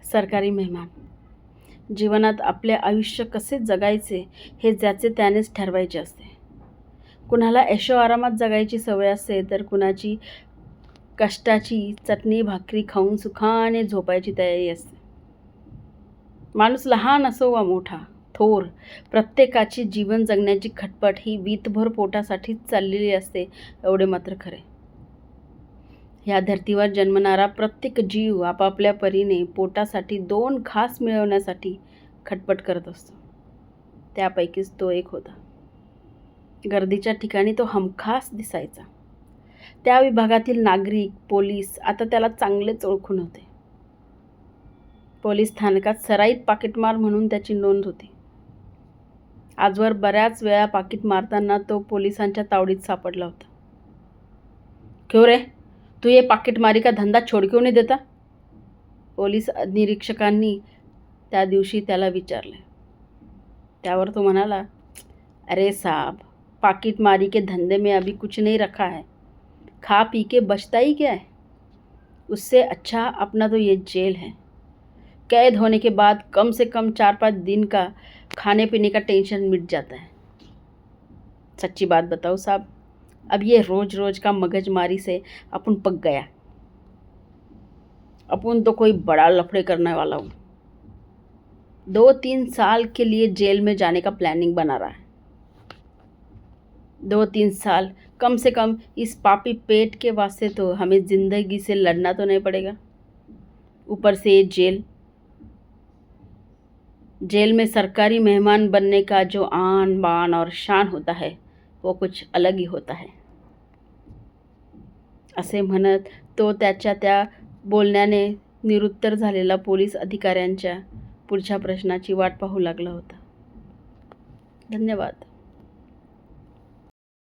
सरकारी मेहमान. जीवनात आपले आयुष्य कसे जगायचे हे ज्याचे त्यानेच ठरवायचे असते. कुणाला ऐशोआरामात जगायची सवय असते, तर कुणाची कष्टाची चटणी भाकरी खाऊन सुखाने झोपायची तयारी असते. माणूस लहान असो वा मोठा, थोर, प्रत्येकाची जीवन जगण्याची खटपट ही वीतभर पोटासाठीच चाललेली असते, एवढे मात्र खरे. ह्या धर्तीवर जन्मणारा प्रत्येक जीव आपापल्या परीने पोटासाठी 2 घास मिळवण्यासाठी खटपट करत असतो. त्यापैकीच तो एक होता. गर्दीच्या ठिकाणी तो हमखास दिसायचा. त्या विभागातील नागरिक, पोलीस आता त्याला चांगलेच ओळखून होते. पोलीस स्थानकात सराईत पाकीटमार म्हणून त्याची नोंद होती. आजवर बऱ्याच वेळा पाकीट मारताना तो पोलिसांच्या तावडीत सापडला होता. क्यों रे, तू ये पाकीटमारी का धंदा छोड़ क्यों नहीं देता? पोलीस निरीक्षकांनी त्या दिवशी त्याला विचारले. त्यावर तो म्हणाला, अरे साहब, पाकीटमारी के धंधे में अभी कुछ नहीं रखा है. खा पी के बचता ही क्या है? उससे अच्छा अपना तो ये जेल है. कैद होने के बाद कम से कम 4-5 दिन का खाने पीने का टेंशन मिट जाता है. सच्ची बात बताओ साहब, अब ये रोज रोज का मगजमारी से अपन पक गया. अपन तो कोई बड़ा लफड़े करने वाला हूँ. 2-3 साल के लिए जेल में जाने का प्लानिंग बना रहा है. 2-3 साल कम से कम इस पापी पेट के वास्ते तो हमें ज़िंदगी से लड़ना तो नहीं पड़ेगा. ऊपर से ये जेल में सरकारी मेहमान बनने का जो आन बान और शान होता है वो कुछ अलग ही होता है. असे म्हणत तो त्याच्या त्या बोलण्याने निरुत्तर झालेला पोलीस अधिकाऱ्यांच्या पुढच्या प्रश्नाची वाट पाहू लागला होता. धन्यवाद.